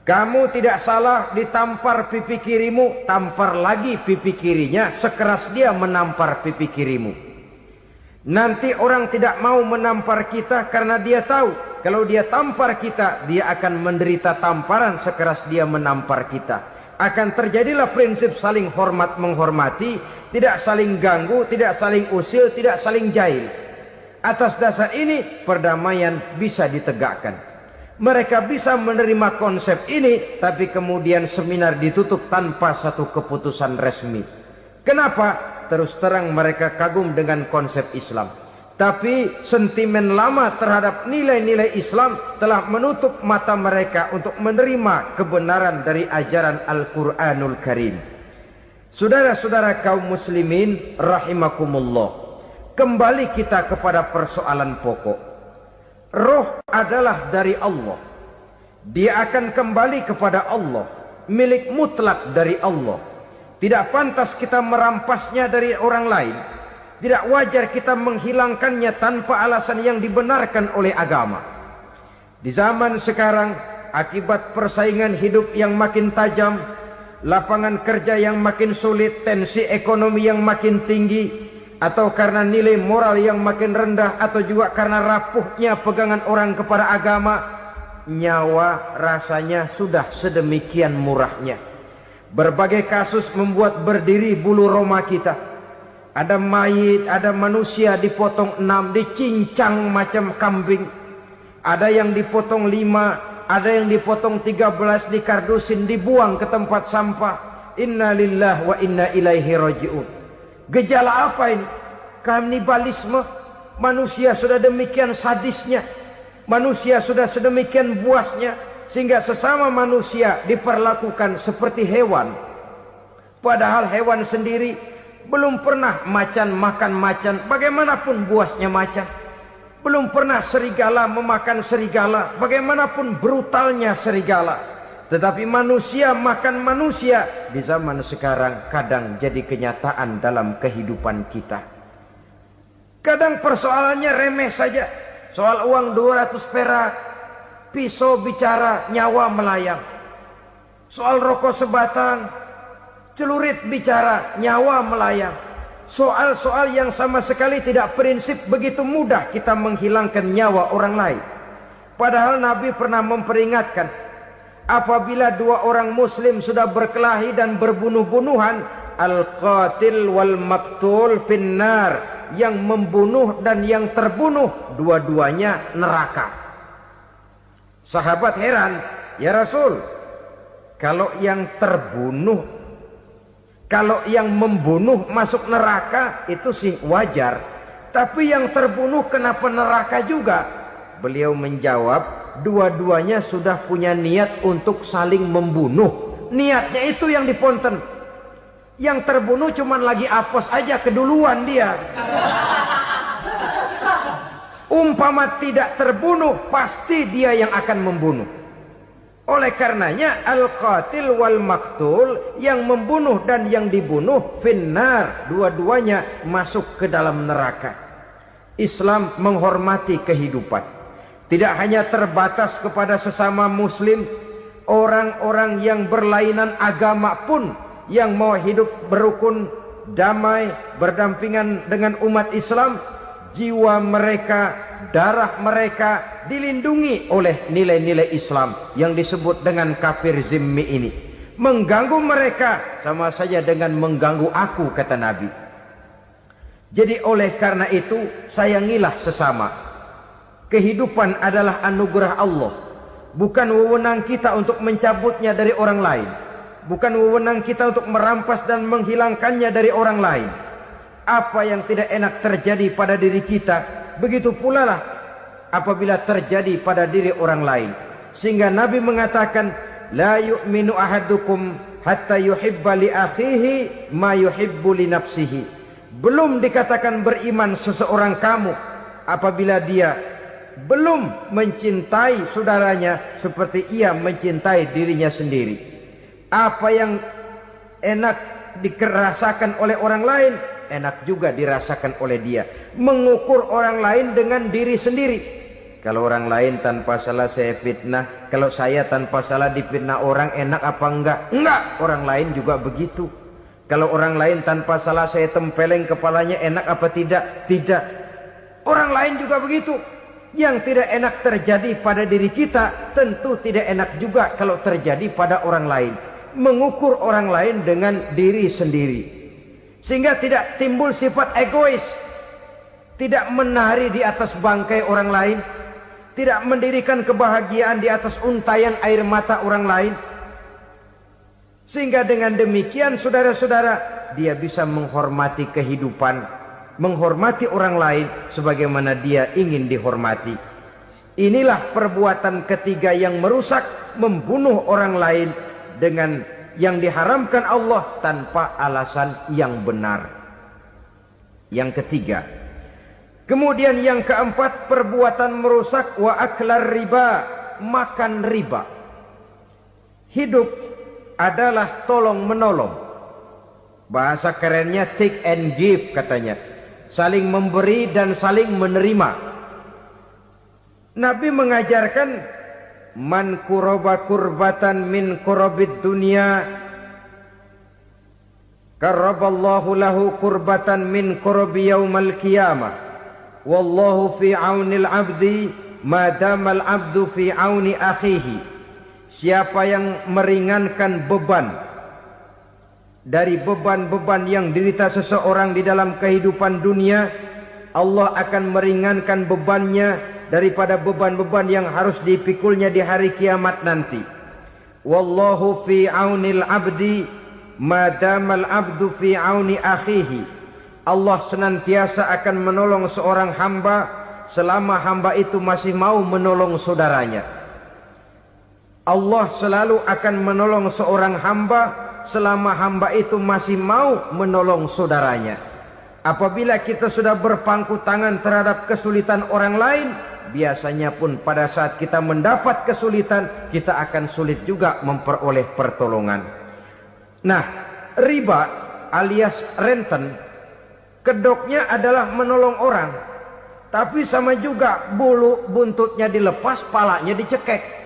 Kamu tidak salah ditampar pipi kirimu, tampar lagi pipi kirinya sekeras dia menampar pipi kirimu. Nanti orang tidak mau menampar kita karena dia tahu kalau dia tampar kita, dia akan menderita tamparan sekeras dia menampar kita. Akan terjadilah prinsip saling hormat menghormati, tidak saling ganggu, tidak saling usil, tidak saling jahil. Atas dasar ini perdamaian bisa ditegakkan. Mereka bisa menerima konsep ini, tapi kemudian seminar ditutup tanpa satu keputusan resmi. Kenapa? Terus terang mereka kagum dengan konsep Islam, tapi sentimen lama terhadap nilai-nilai Islam telah menutup mata mereka untuk menerima kebenaran dari ajaran Al-Quranul Karim. Saudara-saudara kaum muslimin rahimakumullah, kembali kita kepada persoalan pokok. Roh adalah dari Allah. Dia akan kembali kepada Allah, milik mutlak dari Allah. Tidak pantas kita merampasnya dari orang lain. Tidak wajar kita menghilangkannya tanpa alasan yang dibenarkan oleh agama. Di zaman sekarang, akibat persaingan hidup yang makin tajam, lapangan kerja yang makin sulit, tensi ekonomi yang makin tinggi, atau karena nilai moral yang makin rendah, atau juga karena rapuhnya pegangan orang kepada agama, nyawa rasanya sudah sedemikian murahnya. Berbagai kasus membuat berdiri bulu roma kita. Ada mayit, ada manusia dipotong 6, dicincang macam kambing. Ada yang dipotong 5, ada yang dipotong 13, dikardusin, dibuang ke tempat sampah. Inna lillahi wa inna ilaihi raji'un. Gejala apa ini? Kanibalisme. Manusia sudah demikian sadisnya, manusia sudah sedemikian buasnya, sehingga sesama manusia diperlakukan seperti hewan. Padahal hewan sendiri belum pernah macan makan macan, bagaimanapun buasnya macan. Belum pernah serigala memakan serigala, bagaimanapun brutalnya serigala. Tetapi manusia makan manusia di zaman sekarang kadang jadi kenyataan dalam kehidupan kita. Kadang persoalannya remeh saja. Soal uang 200 perak, pisau bicara, nyawa melayang. Soal rokok sebatang, celurit bicara, nyawa melayang. Soal-soal yang sama sekali tidak prinsip, begitu mudah kita menghilangkan nyawa orang lain. Padahal Nabi pernah memperingatkan, apabila dua orang muslim sudah berkelahi dan berbunuh-bunuhan, al-qatil wal maktul finnar, yang membunuh dan yang terbunuh dua-duanya neraka. Sahabat heran, ya Rasul, kalau yang terbunuh, kalau yang membunuh masuk neraka itu sih wajar, tapi yang terbunuh kenapa neraka juga? Beliau menjawab, dua-duanya sudah punya niat untuk saling membunuh. Niatnya itu yang diponten. Yang terbunuh cuman lagi apes aja, keduluan dia. Umpama tidak terbunuh, pasti dia yang akan membunuh. Oleh karenanya al-qatil wal maktul, yang membunuh dan yang dibunuh finnar, dua-duanya masuk ke dalam neraka. Islam menghormati kehidupan. Tidak hanya terbatas kepada sesama muslim, orang-orang yang berlainan agama pun yang mau hidup berukun, damai, berdampingan dengan umat Islam, jiwa mereka, darah mereka dilindungi oleh nilai-nilai Islam yang disebut dengan kafir zimmi ini. Mengganggu mereka sama saja dengan mengganggu aku, kata Nabi. Jadi oleh karena itu, sayangilah sesama. Kehidupan adalah anugerah Allah, bukan wewenang kita untuk mencabutnya dari orang lain, bukan wewenang kita untuk merampas dan menghilangkannya dari orang lain. Apa yang tidak enak terjadi pada diri kita, begitu pula lah apabila terjadi pada diri orang lain. Sehingga Nabi mengatakan, la yu'minu ahadukum hatta yuhibba li akhihi ma yuhibbu li nafsihi. Belum dikatakan beriman seseorang kamu apabila dia belum mencintai saudaranya seperti ia mencintai dirinya sendiri. Apa yang enak dirasakan oleh orang lain, enak juga dirasakan oleh dia. Mengukur orang lain dengan diri sendiri. Kalau orang lain tanpa salah saya fitnah, kalau saya tanpa salah difitnah orang, enak apa enggak? Enggak, orang lain juga begitu. Kalau orang lain tanpa salah saya tempeleng kepalanya, enak apa tidak? Tidak. Orang lain juga begitu. Yang tidak enak terjadi pada diri kita, tentu tidak enak juga kalau terjadi pada orang lain. Mengukur orang lain dengan diri sendiri, sehingga tidak timbul sifat egois, tidak menari di atas bangkai orang lain, tidak mendirikan kebahagiaan di atas untayan air mata orang lain. Sehingga dengan demikian saudara-saudara, dia bisa menghormati kehidupan, menghormati orang lain sebagaimana dia ingin dihormati. Inilah perbuatan ketiga yang merusak, membunuh orang lain dengan yang diharamkan Allah tanpa alasan yang benar. Yang ketiga. Kemudian yang keempat, perbuatan merusak wa aklar riba, makan riba. Hidup adalah tolong menolong. Bahasa kerennya take and give katanya. Saling memberi dan saling menerima. Nabi mengajarkan, man kuraba kurbatan min kurabid dunya karaballahu lahu kurbatan min kurabi yaumal qiyamah. Wallahu fi aunil abdi madamal abdu fi auni akhihi. Siapa yang meringankan beban dari beban-beban yang dirita seseorang di dalam kehidupan dunia, Allah akan meringankan bebannya daripada beban-beban yang harus dipikulnya di hari kiamat nanti. Wallahu fi aunil abdi madamal abdu fi auni akhihi. Allah senantiasa akan menolong seorang hamba selama hamba itu masih mau menolong saudaranya. Allah selalu akan menolong seorang hamba selama hamba itu masih mau menolong saudaranya. Apabila kita sudah berpangku tangan terhadap kesulitan orang lain, biasanya pun pada saat kita mendapat kesulitan, kita akan sulit juga memperoleh pertolongan. Nah, riba alias renten, kedoknya adalah menolong orang, tapi sama juga bulu buntutnya dilepas, palanya dicekek.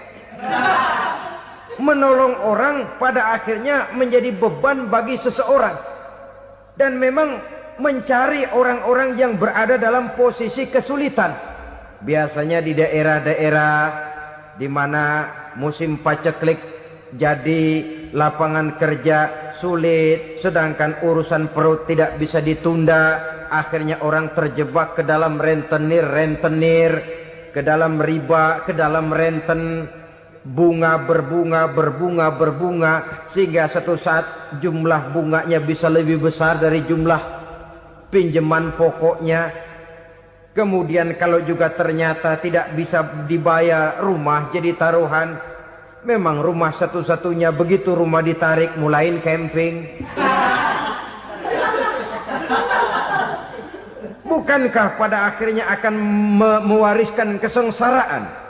Menolong orang pada akhirnya menjadi beban bagi seseorang, dan memang mencari orang-orang yang berada dalam posisi kesulitan. Biasanya di daerah-daerah di mana musim paceklik, jadi lapangan kerja sulit, sedangkan urusan perut tidak bisa ditunda. Akhirnya orang terjebak ke dalam rentenir, ke dalam riba, ke dalam renten. Bunga berbunga, sehingga satu saat jumlah bunganya bisa lebih besar dari jumlah pinjaman pokoknya. Kemudian kalau juga ternyata tidak bisa dibayar, rumah jadi taruhan. Memang rumah satu-satunya, begitu rumah ditarik mulain camping. Bukankah pada akhirnya akan mewariskan kesengsaraan?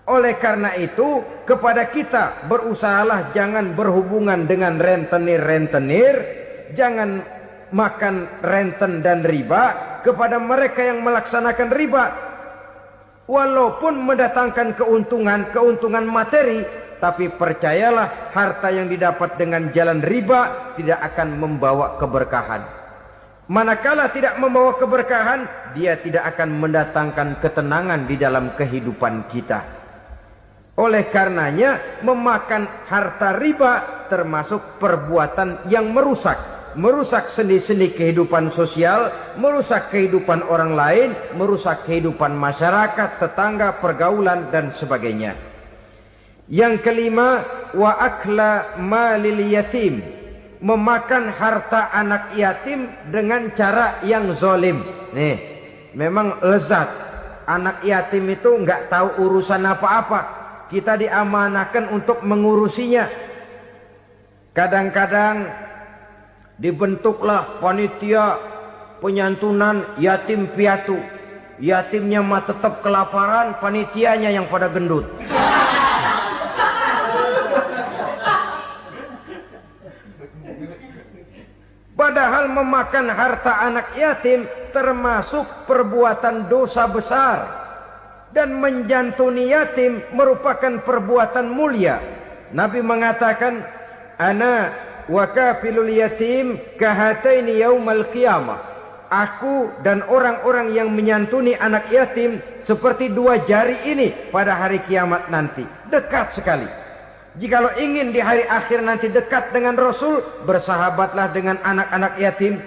Oleh karena itu, kepada kita berusahalah jangan berhubungan dengan rentenir, jangan makan renten dan riba. Kepada mereka yang melaksanakan riba, walaupun mendatangkan keuntungan materi, tapi percayalah harta yang didapat dengan jalan riba tidak akan membawa keberkahan. Manakala tidak membawa keberkahan, dia tidak akan mendatangkan ketenangan di dalam kehidupan kita. Oleh karenanya, memakan harta riba termasuk perbuatan yang merusak sendi-sendi kehidupan sosial, merusak kehidupan orang lain, merusak kehidupan masyarakat, tetangga, pergaulan dan sebagainya. Yang kelima, wa akla malil yatim, memakan harta anak yatim dengan cara yang zalim. Nih, memang lezat. Anak yatim itu nggak tahu urusan apa-apa. Kita diamanahkan untuk mengurusinya. Kadang-kadang dibentuklah panitia penyantunan yatim piatu. Yatimnya mah tetap kelaparan, panitianya yang pada gendut. Padahal memakan harta anak yatim termasuk perbuatan dosa besar. Dan menjantuni yatim merupakan perbuatan mulia. Nabi mengatakan, ana wa kafilul yatim kahataini yaumal qiyamah. Aku dan orang-orang yang menyantuni anak yatim seperti dua jari ini pada hari kiamat nanti. Dekat sekali. Jikalau ingin di hari akhir nanti dekat dengan Rasul, bersahabatlah dengan anak-anak yatim.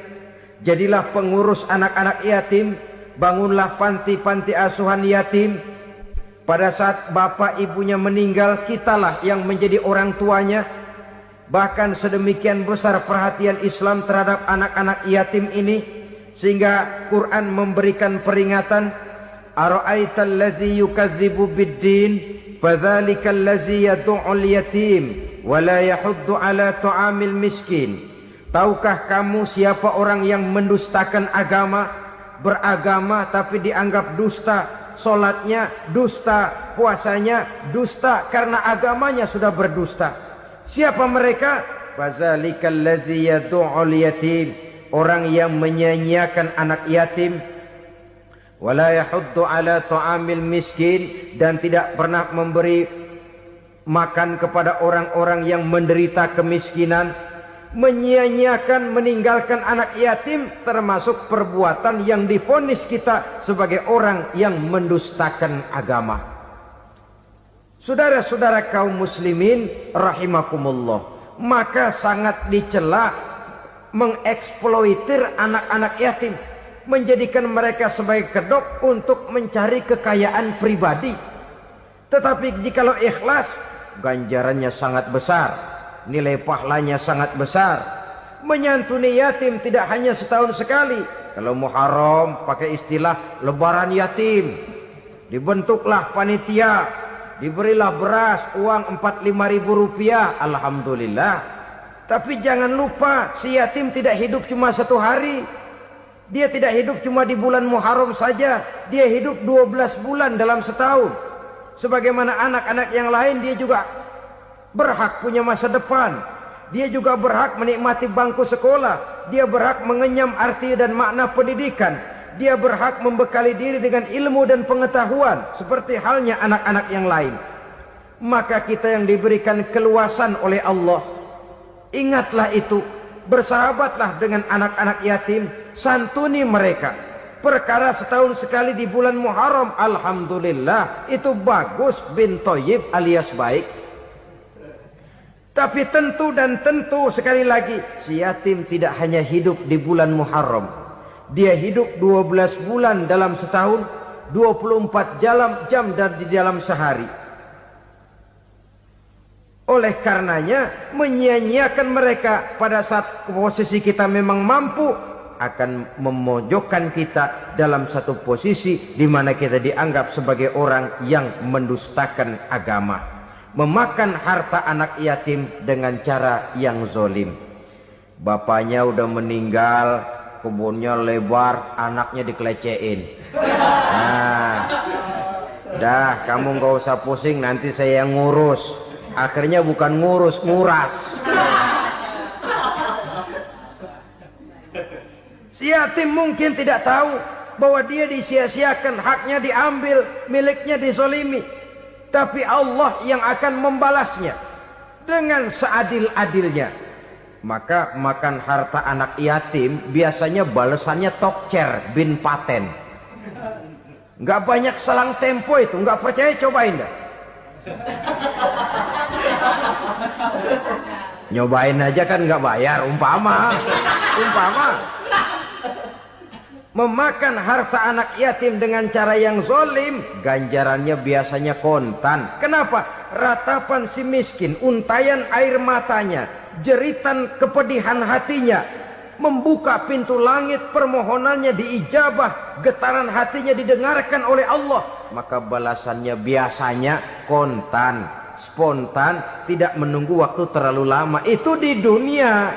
Jadilah pengurus anak-anak yatim. Bangunlah panti-panti asuhan yatim. Pada saat bapak ibunya meninggal, kitalah yang menjadi orang tuanya. Bahkan sedemikian besar perhatian Islam terhadap anak-anak yatim ini, sehingga Quran memberikan peringatan, ara'aital ladzi yukadzibu biddin fadzalikal ladzi yad'ul yatim wa la yahuddu ala ta'amil miskin. Tahukah kamu siapa orang yang mendustakan agama? Beragama tapi dianggap dusta, solatnya dusta, puasanya dusta karena agamanya sudah berdusta. Siapa mereka? Fazalikal ladzi yad'ul yatim, orang yang menyia-nyiakan anak yatim. Wala yahuddu ala ta'amil miskin, dan tidak pernah memberi makan kepada orang-orang yang menderita kemiskinan. Menyia-nyiakan, meninggalkan anak yatim termasuk perbuatan yang divonis kita sebagai orang yang mendustakan agama. Saudara-saudara kaum muslimin rahimakumullah, maka sangat dicela mengeksploitir anak-anak yatim, menjadikan mereka sebagai kedok untuk mencari kekayaan pribadi. Tetapi jikalau ikhlas, ganjarannya sangat besar, nilai pahalanya sangat besar. Menyantuni yatim tidak hanya setahun sekali. Kalau Muharram pakai istilah lebaran yatim, dibentuklah panitia diberilah beras, uang 4-5 ribu rupiah, alhamdulillah. Tapi jangan lupa, si yatim tidak hidup cuma 1 hari. Dia tidak hidup cuma di bulan Muharram saja, dia hidup 12 bulan dalam setahun. Sebagaimana anak-anak yang lain, dia juga berhak punya masa depan. Dia juga berhak menikmati bangku sekolah. Dia berhak mengenyam arti dan makna pendidikan. Dia berhak membekali diri dengan ilmu dan pengetahuan seperti halnya anak-anak yang lain. Maka kita yang diberikan keluasan oleh Allah, ingatlah itu, bersahabatlah dengan anak-anak yatim, santuni mereka. Perkara setahun sekali di bulan Muharram, alhamdulillah, itu bagus, bin Thayyib alias baik. Tapi tentu dan tentu sekali lagi, si yatim tidak hanya hidup di bulan Muharram. Dia hidup 12 bulan dalam setahun, 24 jam dan di dalam sehari. Oleh karenanya, menyia-nyiakan mereka pada saat posisi kita memang mampu akan memojokkan kita dalam satu posisi di mana kita dianggap sebagai orang yang mendustakan agama, memakan harta anak yatim dengan cara yang zolim. Bapaknya udah meninggal, kebunnya lebar, anaknya dikelecehin. Nah, dah kamu gak usah pusing, nanti saya yang ngurus. Akhirnya bukan ngurus, nguras. Si yatim mungkin tidak tahu bahwa dia disia-siakan, haknya diambil, miliknya dizolimi. Tapi Allah yang akan membalasnya dengan seadil-adilnya. Maka makan harta anak yatim biasanya balasannya tokcer bin paten. Nggak banyak selang tempo itu, nggak percaya cobain dah. Nyobain aja kan nggak bayar, umpama. Memakan harta anak yatim dengan cara yang zolim, ganjarannya biasanya kontan. Kenapa? Ratapan si miskin, untayan air matanya, jeritan kepedihan hatinya, membuka pintu langit, permohonannya diijabah, getaran hatinya didengarkan oleh Allah. Maka balasannya biasanya kontan, spontan, tidak menunggu waktu terlalu lama. Itu di dunia,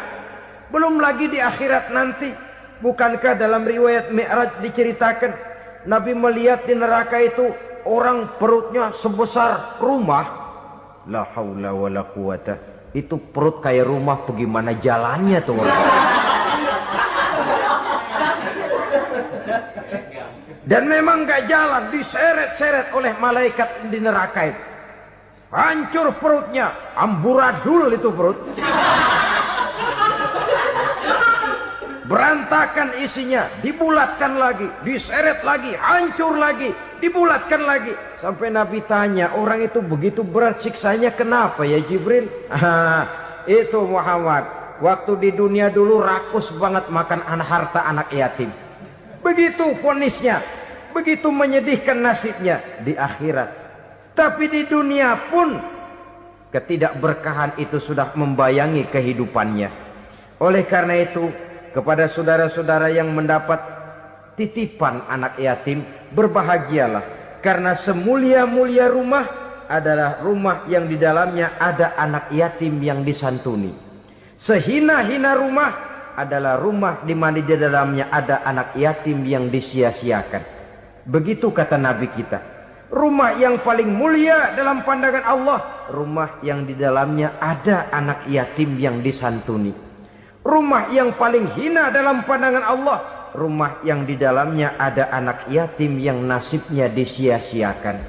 belum lagi di akhirat nanti. Bukankah dalam riwayat Mi'raj diceritakan Nabi melihat di neraka itu orang perutnya sebesar rumah? La haula wala quwata. Itu perut kayak rumah, bagaimana jalannya tuh orang? Dan memang gak jalan, diseret-seret oleh malaikat di neraka itu. Hancur perutnya, amburadul itu perut. Berantakan isinya, dibulatkan lagi, diseret lagi, hancur lagi, dibulatkan lagi. Sampai Nabi tanya, orang itu begitu berat siksanya kenapa ya Jibril? Itu Muhammad, waktu di dunia dulu rakus banget makan harta anak yatim. Begitu vonisnya, begitu menyedihkan nasibnya di akhirat. Tapi di dunia pun ketidakberkahan itu sudah membayangi kehidupannya. Oleh karena itu, kepada saudara-saudara yang mendapat titipan anak yatim, berbahagialah, karena semulia-mulia rumah adalah rumah yang di dalamnya ada anak yatim yang disantuni. Sehina-hina rumah adalah rumah di mana di dalamnya ada anak yatim yang disia-siakan. Begitu kata Nabi kita. Rumah yang paling mulia dalam pandangan Allah, rumah yang di dalamnya ada anak yatim yang disantuni. Rumah yang paling hina dalam pandangan Allah, rumah yang di dalamnya ada anak yatim yang nasibnya disia-siakan.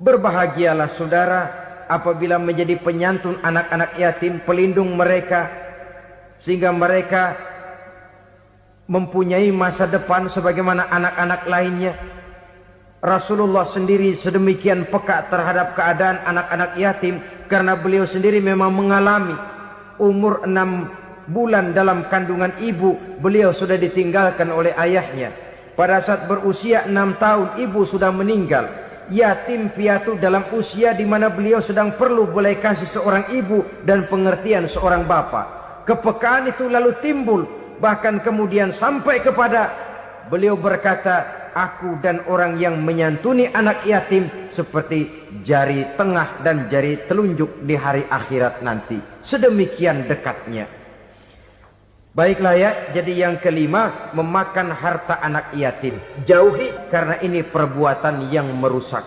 Berbahagialah saudara apabila menjadi penyantun anak-anak yatim, pelindung mereka, sehingga mereka mempunyai masa depan sebagaimana anak-anak lainnya. Rasulullah sendiri sedemikian peka terhadap keadaan anak-anak yatim karena beliau sendiri memang mengalami. Umur 6 bulan dalam kandungan ibu, beliau sudah ditinggalkan oleh ayahnya. Pada saat berusia 6 tahun, ibu sudah meninggal. Yatim piatu dalam usia di mana beliau sedang perlu belas kasih seorang ibu dan pengertian seorang bapa. Kepekaan itu lalu timbul, bahkan kemudian sampai kepada beliau berkata, aku dan orang yang menyantuni anak yatim seperti jari tengah dan jari telunjuk di hari akhirat nanti. Sedemikian dekatnya. Baiklah ya, jadi yang kelima, memakan harta anak yatim. Jauhi, karena ini perbuatan yang merusak.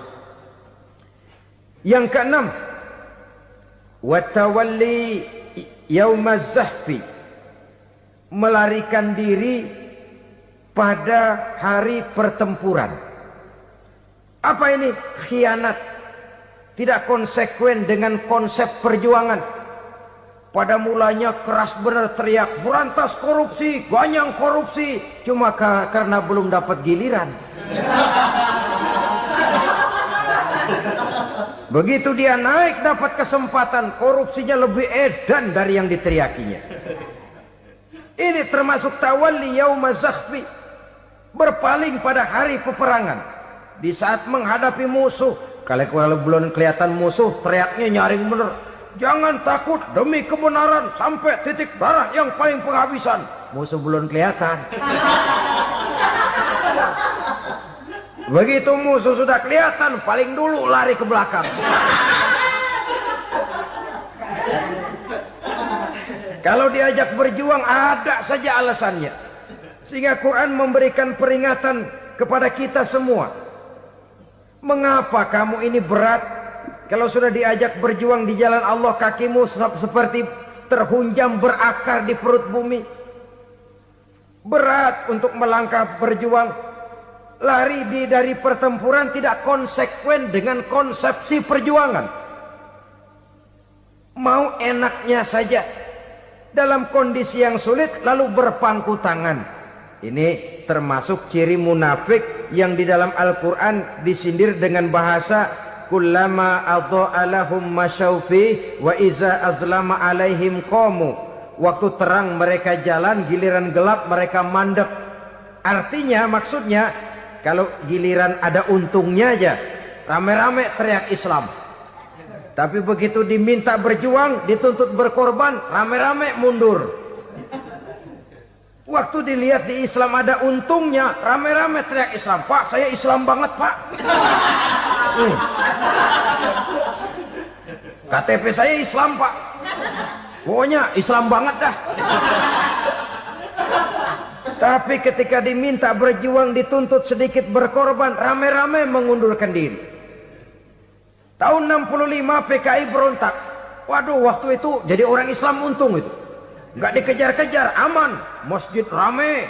Yang keenam, watawalli yaumaz zahfi, melarikan diri pada hari pertempuran. Apa ini? Khianat. Tidak konsekuen dengan konsep perjuangan. Pada mulanya keras benar teriak, berantas korupsi, ganyang korupsi. Cuma karena belum dapat giliran. Begitu dia naik dapat kesempatan, korupsinya lebih edan dari yang diteriakinya. Ini termasuk tawalli yaumaz zahfi, berpaling pada hari peperangan. Di saat menghadapi musuh, kalau belum kelihatan musuh, teriaknya nyaring bener. Jangan takut, demi kebenaran sampai titik darah yang paling penghabisan. Musuh belum kelihatan. Begitu musuh sudah kelihatan, paling dulu lari ke belakang. Kalau diajak berjuang ada saja alasannya. Sehingga Quran memberikan peringatan kepada kita semua. Mengapa kamu ini berat? Kalau sudah diajak berjuang di jalan Allah, kakimu seperti terhunjam berakar di perut bumi. Berat untuk melangkah berjuang. Lari dari pertempuran tidak konsekuen dengan konsepsi perjuangan. Mau enaknya saja. Dalam kondisi yang sulit lalu berpangku tangan. Ini termasuk ciri munafik yang di dalam Al-Quran disindir dengan bahasa kullama adha'a lahum masyaufi wa iza azlama alaihim qamu. Waktu terang mereka jalan, giliran gelap mereka mandek. Artinya, maksudnya, kalau giliran ada untungnya aja, rame-rame teriak Islam. Tapi begitu diminta berjuang, dituntut berkorban, rame-rame mundur. Waktu dilihat di Islam ada untungnya, rame-rame teriak Islam. Pak, saya Islam banget, Pak. KTP saya Islam, Pak. Pokoknya Islam banget dah. Tapi ketika diminta berjuang, dituntut sedikit berkorban, rame-rame mengundurkan diri. Tahun 65 PKI berontak. Waduh, waktu itu jadi orang Islam untung itu. Nggak dikejar-kejar, aman. Masjid rame,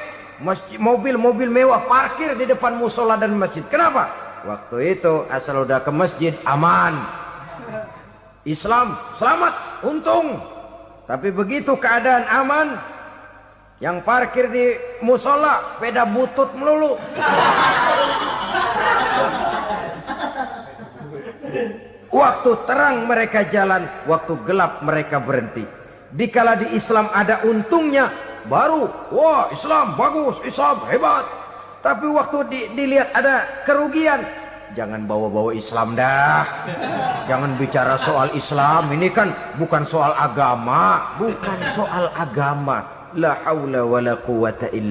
mobil-mobil mewah parkir di depan musola dan masjid. Kenapa? Waktu itu asal udah ke masjid aman. Islam selamat, untung. Tapi begitu keadaan aman, yang parkir di musola sepeda butut melulu. Waktu terang mereka jalan, waktu gelap mereka berhenti. Dikala di Islam ada untungnya, baru wah Islam bagus, Islam hebat. Tapi waktu dilihat ada kerugian, jangan bawa-bawa Islam dah. Jangan bicara soal Islam, ini kan bukan soal agama. Bukan soal agama. La haula wala quwata illa